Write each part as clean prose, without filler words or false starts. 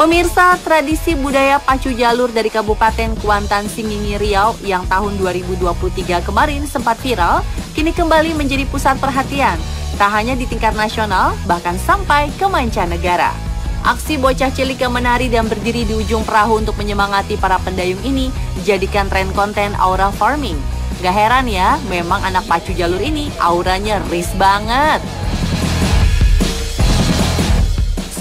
Pemirsa, tradisi budaya pacu jalur dari Kabupaten Kuantan Singingi Riau yang tahun 2023 kemarin sempat viral, kini kembali menjadi pusat perhatian, tak hanya di tingkat nasional, bahkan sampai ke mancanegara. Aksi bocah cilik yang menari dan berdiri di ujung perahu untuk menyemangati para pendayung ini dijadikan tren konten aura farming. Gak heran ya, memang anak pacu jalur ini auranya ris banget.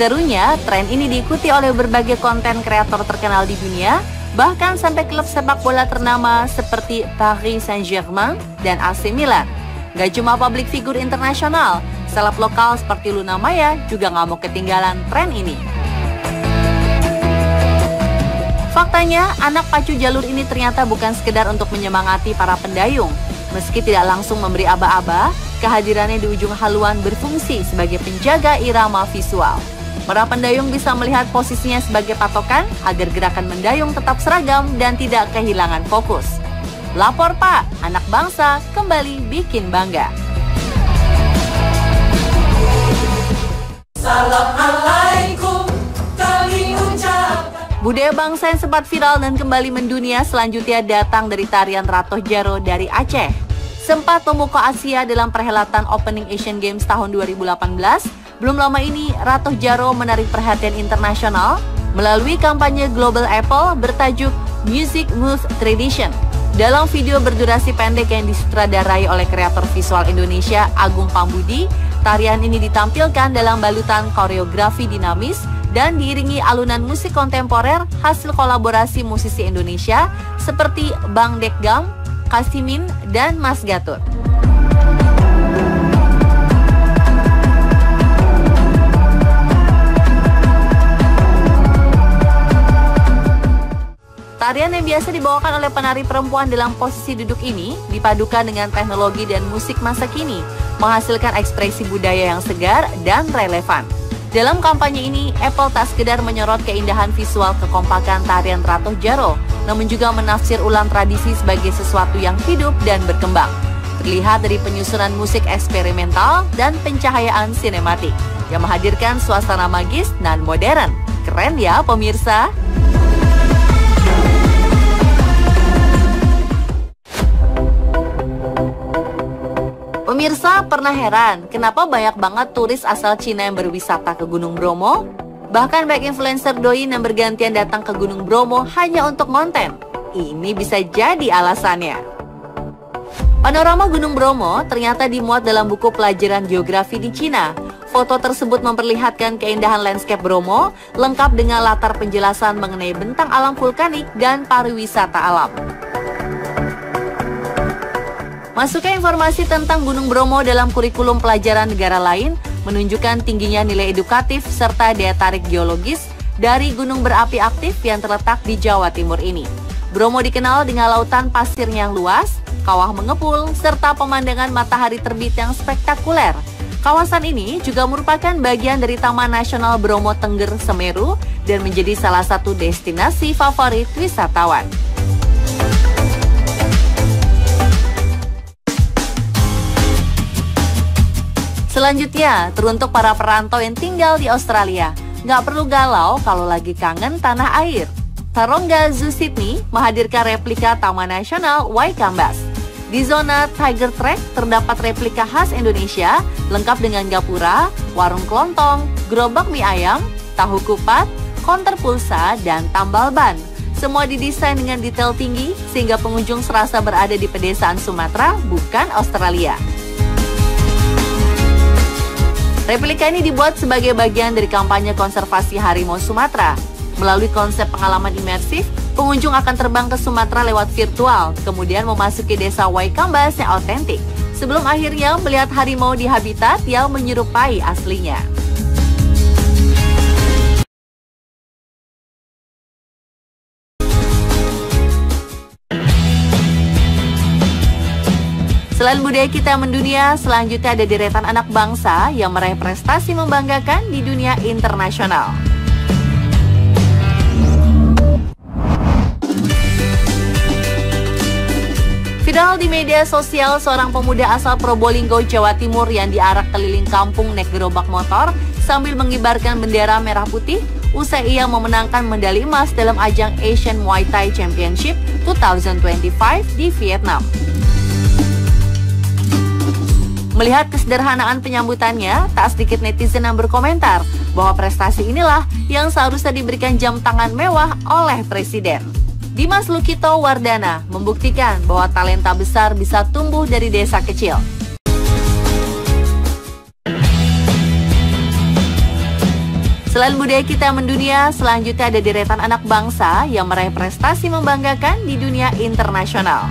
Serunya, tren ini diikuti oleh berbagai konten kreator terkenal di dunia, bahkan sampai klub sepak bola ternama seperti Paris Saint-Germain dan AC Milan. Gak cuma publik figur internasional, seleb lokal seperti Luna Maya juga gak mau ketinggalan tren ini. Faktanya, anak pacu jalur ini ternyata bukan sekedar untuk menyemangati para pendayung. Meski tidak langsung memberi aba-aba, kehadirannya di ujung haluan berfungsi sebagai penjaga irama visual. Para pendayung bisa melihat posisinya sebagai patokan agar gerakan mendayung tetap seragam dan tidak kehilangan fokus. Lapor Pak, anak bangsa kembali bikin bangga. Assalamualaikum, kami ucapkan. Budaya bangsa yang sempat viral dan kembali mendunia selanjutnya datang dari tarian Ratoh Jaro dari Aceh. Sempat memukau Asia dalam perhelatan Opening Asian Games tahun 2018, belum lama ini Ratoh Jaro menarik perhatian internasional melalui kampanye Global Apple bertajuk Music Moves Tradition. Dalam video berdurasi pendek yang disutradarai oleh kreator visual Indonesia Agung Pambudi, tarian ini ditampilkan dalam balutan koreografi dinamis dan diiringi alunan musik kontemporer hasil kolaborasi musisi Indonesia seperti Bang Dekgam, Kasimin, dan Mas Gatut. Tarian yang biasa dibawakan oleh penari perempuan dalam posisi duduk ini dipadukan dengan teknologi dan musik masa kini, menghasilkan ekspresi budaya yang segar dan relevan. Dalam kampanye ini, Apple tak sekedar menyorot keindahan visual kekompakan tarian Ratoh Jaro, namun juga menafsir ulang tradisi sebagai sesuatu yang hidup dan berkembang. Terlihat dari penyusunan musik eksperimental dan pencahayaan sinematik yang menghadirkan suasana magis dan modern. Keren ya pemirsa! Pemirsa pernah heran kenapa banyak banget turis asal Cina yang berwisata ke Gunung Bromo? Bahkan banyak influencer doi yang bergantian datang ke Gunung Bromo hanya untuk konten. Ini bisa jadi alasannya. Panorama Gunung Bromo ternyata dimuat dalam buku pelajaran geografi di Cina. Foto tersebut memperlihatkan keindahan landscape Bromo, lengkap dengan latar penjelasan mengenai bentang alam vulkanik dan pariwisata alam. Masuknya informasi tentang Gunung Bromo dalam kurikulum pelajaran negara lain menunjukkan tingginya nilai edukatif serta daya tarik geologis dari gunung berapi aktif yang terletak di Jawa Timur ini. Bromo dikenal dengan lautan pasirnya yang luas, kawah mengepul, serta pemandangan matahari terbit yang spektakuler. Kawasan ini juga merupakan bagian dari Taman Nasional Bromo Tengger Semeru dan menjadi salah satu destinasi favorit wisatawan. Selanjutnya, teruntuk para perantau yang tinggal di Australia, nggak perlu galau kalau lagi kangen tanah air. Taronga Zoo Sydney menghadirkan replika Taman Nasional Waikambas. Di zona Tiger Track terdapat replika khas Indonesia, lengkap dengan gapura, warung kelontong, gerobak mie ayam, tahu kupat, konter pulsa, dan tambal ban. Semua didesain dengan detail tinggi, sehingga pengunjung serasa berada di pedesaan Sumatera, bukan Australia. Replika ini dibuat sebagai bagian dari kampanye konservasi harimau Sumatera. Melalui konsep pengalaman imersif, pengunjung akan terbang ke Sumatera lewat virtual, kemudian memasuki desa Waikambas yang autentik, sebelum akhirnya melihat harimau di habitat yang menyerupai aslinya. Selain budaya kita mendunia, selanjutnya ada deretan anak bangsa yang meraih prestasi membanggakan di dunia internasional. Viral di media sosial seorang pemuda asal Probolinggo, Jawa Timur yang diarak keliling kampung naik gerobak motor sambil mengibarkan bendera merah putih usai ia memenangkan medali emas dalam ajang Asian Muay Thai Championship 2025 di Vietnam. Melihat kesederhanaan penyambutannya, tak sedikit netizen yang berkomentar bahwa prestasi inilah yang seharusnya diberikan jam tangan mewah oleh Presiden. Dimas Lukito Wardana membuktikan bahwa talenta besar bisa tumbuh dari desa kecil. Selain budaya kita mendunia, selanjutnya ada deretan anak bangsa yang meraih prestasi membanggakan di dunia internasional.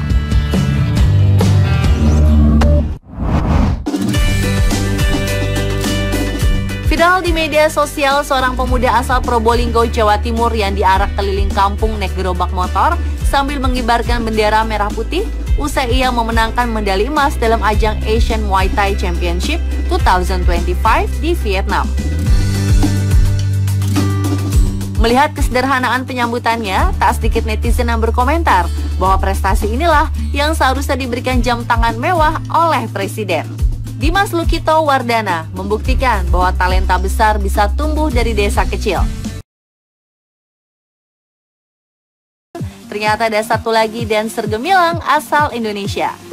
Viral di media sosial seorang pemuda asal Probolinggo, Jawa Timur yang diarak keliling kampung naik gerobak motor sambil mengibarkan bendera merah putih usai ia memenangkan medali emas dalam ajang Asian Muay Thai Championship 2025 di Vietnam. Melihat kesederhanaan penyambutannya, tak sedikit netizen yang berkomentar bahwa prestasi inilah yang seharusnya diberikan jam tangan mewah oleh Presiden. Dimas Lukito Wardana membuktikan bahwa talenta besar bisa tumbuh dari desa kecil. Ternyata ada satu lagi dancer gemilang asal Indonesia.